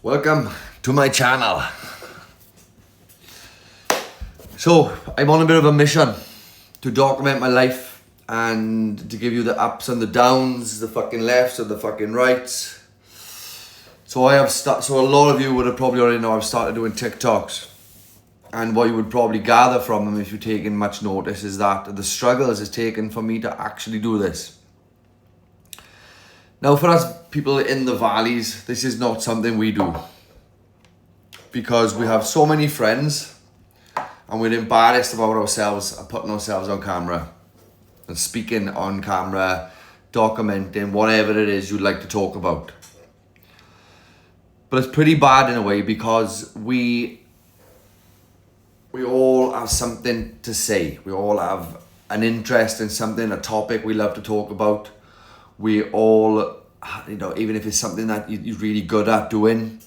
Welcome to my channel. So, I'm on a bit of a mission to document my life and to give you the ups and the downs, the fucking lefts and the fucking rights. So so a lot of you would have probably already know I've started doing TikToks. And what you would probably gather from them if you're taking much notice is that the struggles it's taken for me to actually do this. Now for us people in the valleys, this is not something we do. Because we have so many friends and we're embarrassed about ourselves and putting ourselves on camera. And speaking on camera, documenting whatever it is you'd like to talk about. But it's pretty bad in a way because we all have something to say. We all have an interest in something, a topic we love to talk about. We all, even if it's something that you're really good at doing,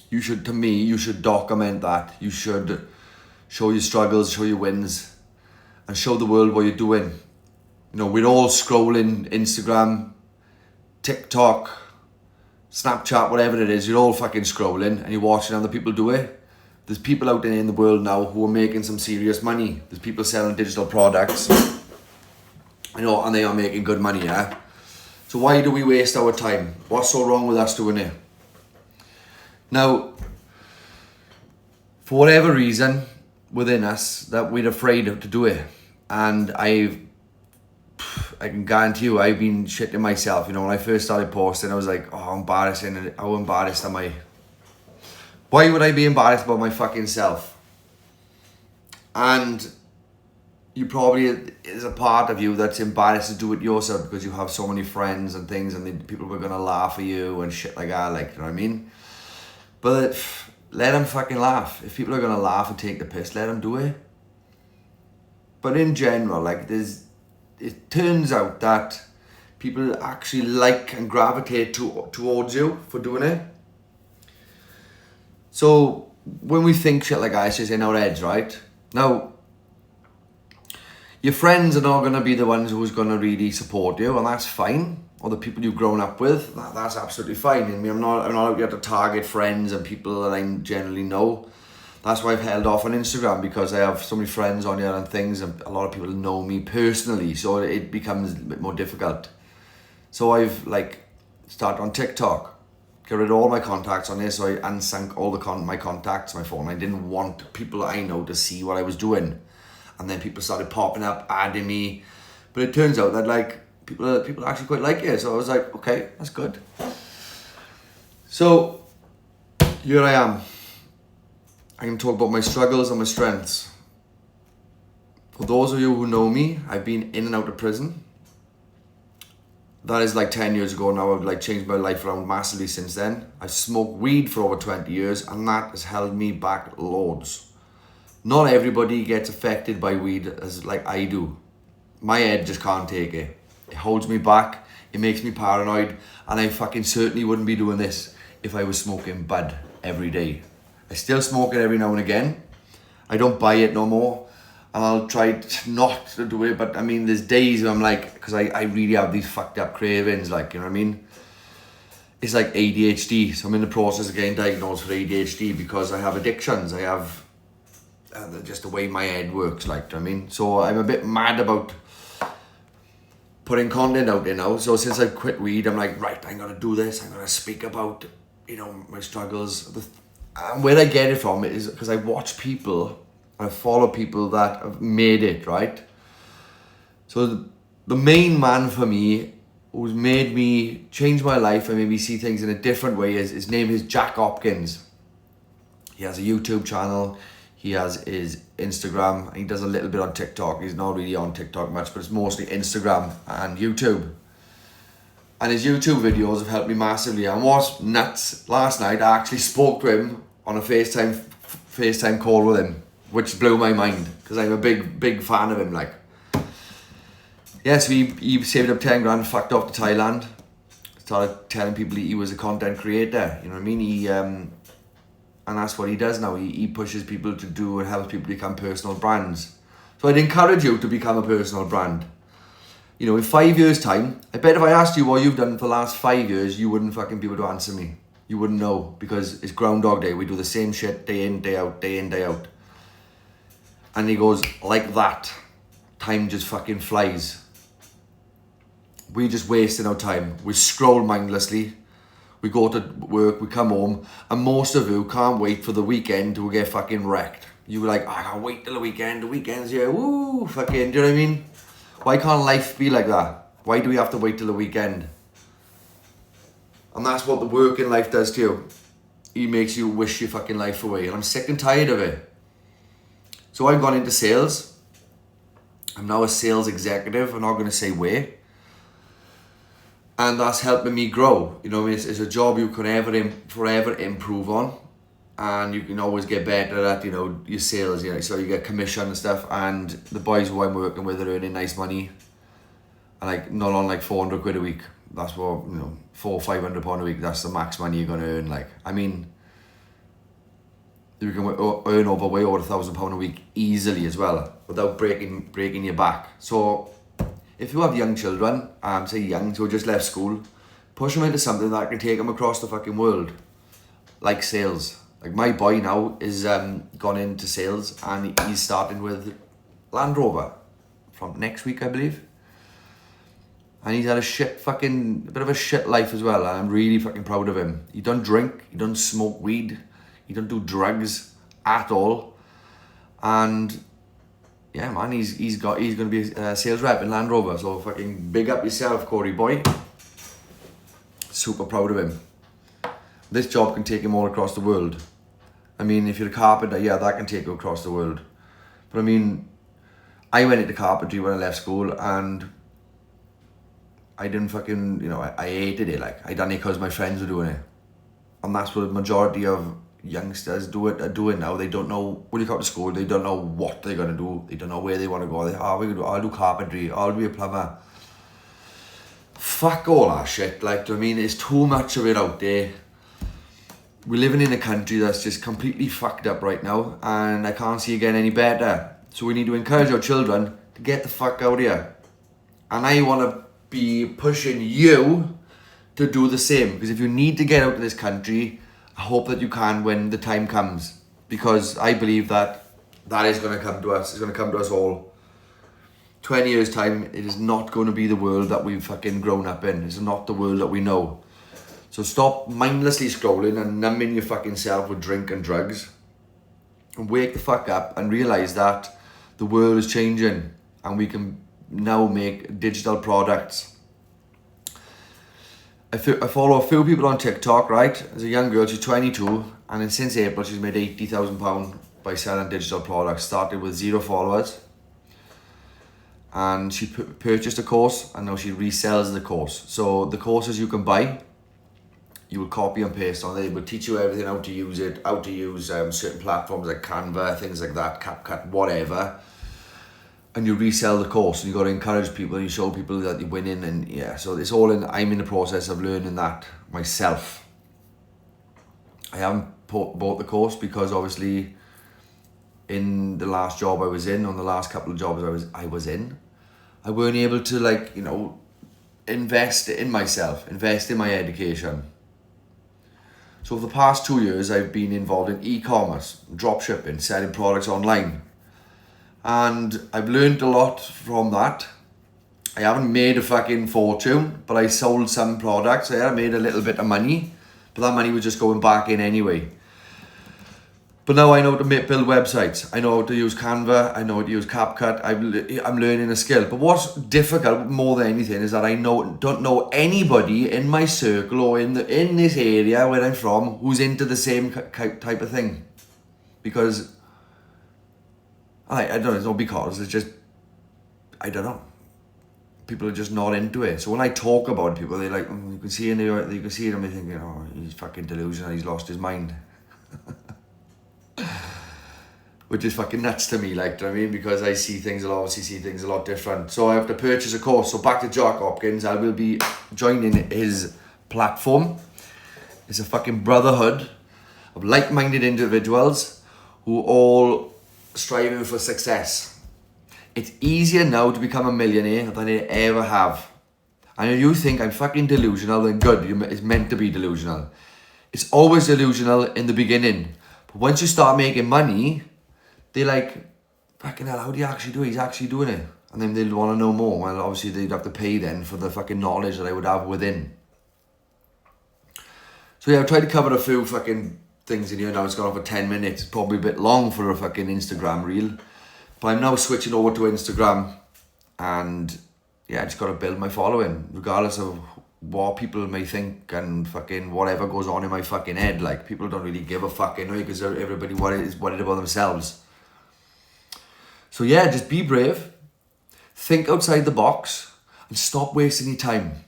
you should document that. You should show your struggles, show your wins, and show the world what you're doing. We're all scrolling Instagram, TikTok, Snapchat, whatever it is. You're all fucking scrolling and you're watching other people do it. There's people out there in the world now who are making some serious money. There's people selling digital products, and they are making good money, yeah? So why do we waste our time? What's so wrong with us doing it? Now, for whatever reason within us that we're afraid to do it. And I can guarantee you I've been shitting myself. When I first started posting, I was like, oh, embarrassing. How embarrassed am I? Why would I be embarrassed about my fucking self? And you probably, there's a part of you that's embarrassed to do it yourself because you have so many friends and things and people were going to laugh at you and shit like that, you know what I mean? But let them fucking laugh. If people are going to laugh and take the piss, let them do it. But in general, it turns out that people actually like and gravitate towards you for doing it. So when we think shit like that, it's just in our heads, right? Now, your friends are not going to be the ones who's going to really support you, and that's fine. Or the people you've grown up with, that's absolutely fine. I'm not out here to target friends and people that I generally know. That's why I've held off on Instagram, because I have so many friends on here and things, and a lot of people know me personally, so it becomes a bit more difficult. So I've started on TikTok. Get rid of all my contacts on there, so I unsunk all my contacts on my phone. I didn't want people I know to see what I was doing. And then people started popping up, adding me. But it turns out that people actually quite like it. So I was like, okay, that's good. So here I am. I can talk about my struggles and my strengths. For those of you who know me, I've been in and out of prison. That is 10 years ago now. I've changed my life around massively since then. I smoked weed for over 20 years and that has held me back loads. Not everybody gets affected by weed as I do. My head just can't take it. It holds me back. It makes me paranoid. And I fucking certainly wouldn't be doing this if I was smoking bud every day. I still smoke it every now and again. I don't buy it no more. And I'll try not to do it. But there's days where I'm because I really have these fucked up cravings, you know what I mean? It's like ADHD. So I'm in the process of getting diagnosed for ADHD because I have addictions. I have just the way my head works, you know what I mean? So I'm a bit mad about putting content out there now. So since I've quit weed, I'm right, I'm gonna do this. I'm gonna speak about, my struggles. And where I get it from is because I watch people, I follow people that have made it, right? So the main man for me, who's made me change my life and made me see things in a different way, his name is Jack Hopkins. He has a YouTube channel. He has his Instagram, and he does a little bit on TikTok. He's not really on TikTok much, but it's mostly Instagram and YouTube. And his YouTube videos have helped me massively. And what's nuts, last night I actually spoke to him on a FaceTime call with him, which blew my mind, because I'm a big fan of him, Yes, he saved up 10 grand, fucked off to Thailand, started telling people he was a content creator, you know what I mean? And that's what he does now. He pushes people to do and helps people become personal brands. So I'd encourage you to become a personal brand. In 5 years' time, I bet if I asked you what you've done for the last 5 years, you wouldn't fucking be able to answer me. You wouldn't know, because it's Groundhog Day. We do the same shit day in, day out, day in, day out. And he goes, like that, time just fucking flies. We just wasting our time. We scroll mindlessly. We go to work, we come home, and most of you can't wait for the weekend to get fucking wrecked. You were like, I can't wait till the weekend. The weekend's here. Woo, fucking, do you know what I mean? Why can't life be like that? Why do we have to wait till the weekend? And that's what the working life does to you. It makes you wish your fucking life away. And I'm sick and tired of it. So I've gone into sales. I'm now a sales executive. I'm not going to say where. And that's helping me grow. You know, it's a job you can forever improve on. And you can always get better at, you know, your sales. You know, so you get commission and stuff. And the boys who I'm working with are earning nice money. And like, not on like 400 quid a week. That's what, you know, 400 or 500 pound a week. That's the max money you're going to earn. Like, I mean, you can earn way over £1,000 a week easily as well, without breaking your back. So if you have young children, say young, who just left school, push them into something that can take them across the fucking world, like sales. Like my boy now is gone into sales, and he's starting with Land Rover from next week, I believe. And he's had a bit of a shit life as well, and I'm really fucking proud of him. He don't drink, he don't smoke weed, he don't do drugs at all. And yeah, man, he's going to be a sales rep in Land Rover. So fucking big up yourself, Corey boy. Super proud of him. This job can take him all across the world. I mean, if you're a carpenter, yeah, that can take you across the world. But I mean, I went into carpentry when I left school, and I didn't fucking, you know, I hated it. Like, I done it because my friends were doing it. And that's what the majority of youngsters are doing now. They don't know, when you come to school, they don't know what they're going to do. They don't know where they want to go. I'll do carpentry, I'll be a plumber. Fuck all that shit. Like, I mean, there's too much of it out there. We're living in a country that's just completely fucked up right now, and I can't see it getting any better. So we need to encourage our children to get the fuck out of here. And I want to be pushing you to do the same, because if you need to get out of this country, I hope that you can when the time comes, because I believe that is going to come to us. It's going to come to us all. 20 years time, it is not going to be the world that we've fucking grown up in. It's not the world that we know. So stop mindlessly scrolling and numbing your fucking self with drink and drugs, and wake the fuck up and realize that the world is changing, and we can now make digital products. I follow a few people on TikTok, right? There's a young girl, she's 22, and then since April she's made £80,000 by selling digital products. Started with 0 followers, and she purchased a course, and now she resells the course. So the courses you can buy, you will copy and paste on. They will teach you everything, how to use it, how to use certain platforms like Canva, things like that, CapCut, whatever. And you resell the course, and you got to encourage people, and you show people that you're winning, and yeah, so it's all in. I'm in the process of learning that myself. I haven't bought the course because obviously in the last job I was in, on the last couple of jobs I was in, I weren't able to, like, you know, invest in myself, invest in my education. So for the past 2 years I've been involved in e-commerce, drop shipping, selling products online. And I've learned a lot from that. I haven't made a fucking fortune, but I sold some products there. I made a little bit of money, but that money was just going back in anyway. But now I know how to build websites. I know how to use Canva. I know how to use CapCut. I'm learning a skill. But what's difficult more than anything is that I don't know anybody in my circle or in this area where I'm from who's into the same type of thing. Because I don't know, it's not because, it's just, I don't know. People are just not into it. So when I talk about people, they're like, you can see it, and they're thinking, oh, he's fucking delusional, he's lost his mind. Which is fucking nuts to me, like, do you know what I mean? Because I see things a lot different. So I have to purchase a course. So back to Jack Hopkins, I will be joining his platform. It's a fucking brotherhood of like-minded individuals who all striving for success. It's easier now to become a millionaire than it ever have. And if you think I'm fucking delusional, then good, it's meant to be delusional. It's always delusional in the beginning. But once you start making money, they're like, fucking hell, how do you actually do it? He's actually doing it. And then they'll want to know more. Well, obviously they'd have to pay then for the fucking knowledge that I would have within. So yeah, I've tried to cover a few fucking things in here now. It's gone on for 10 minutes. It's probably a bit long for a fucking Instagram reel. But I'm now switching over to Instagram. And yeah, I just got to build my following. Regardless of what people may think and fucking whatever goes on in my fucking head. Like, people don't really give a fuck anyway because everybody is worried about themselves. So yeah, just be brave. Think outside the box. And stop wasting your time.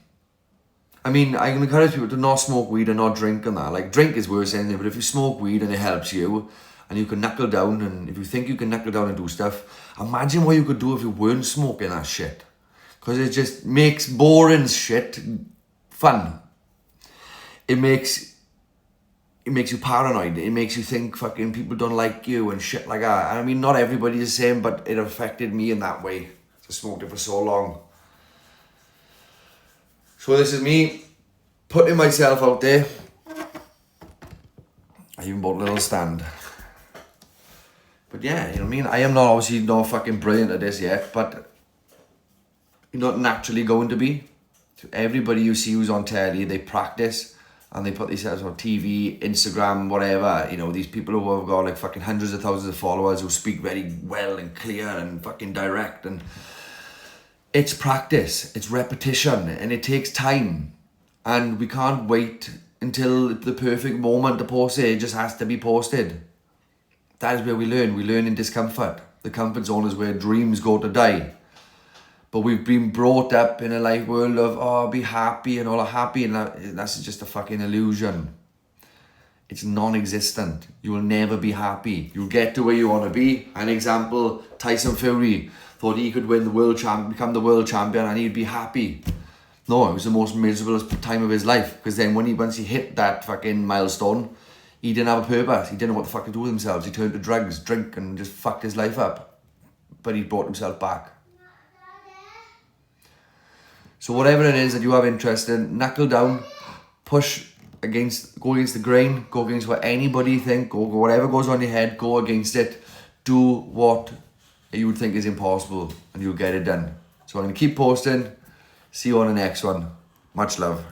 I mean, I can encourage people to not smoke weed and not drink and that. Like, drink is worse than anything, but if you smoke weed and it helps you, and you can knuckle down, and if you think you can knuckle down and do stuff, imagine what you could do if you weren't smoking that shit. Because it just makes boring shit fun. It makes you paranoid. It makes you think fucking people don't like you and shit like that. I mean, not everybody's the same, but it affected me in that way. I smoked it for so long. So this is me putting myself out there. I even bought a little stand. But yeah, you know what I mean? I am not obviously not fucking brilliant at this yet, but you're not naturally going to be. So everybody you see who's on telly, they practice and they put themselves on TV, Instagram, whatever. You know, these people who have got like fucking hundreds of thousands of followers who speak very well and clear and fucking direct, and it's practice, it's repetition, and it takes time. And we can't wait until the perfect moment to post it. It just has to be posted. That is where we learn. We learn in discomfort. The comfort zone is where dreams go to die. But we've been brought up in a life world of, oh, be happy and all are happy. And that's just a fucking illusion. It's non-existent. You will never be happy. You'll get to where you want to be. An example, Tyson Fury thought he could win the world champ, become the world champion, and he'd be happy. No, it was the most miserable time of his life. Because then once he hit that fucking milestone, he didn't have a purpose. He didn't know what the fuck to do with himself. He turned to drugs, drink, and just fucked his life up. But he brought himself back. So whatever it is that you have interest in, knuckle down, go against the grain, go against what anybody think, go whatever goes on your head, go against it. Do what you would think is impossible, and you'll get it done. So I'm going to keep posting. See you on the next one. Much love.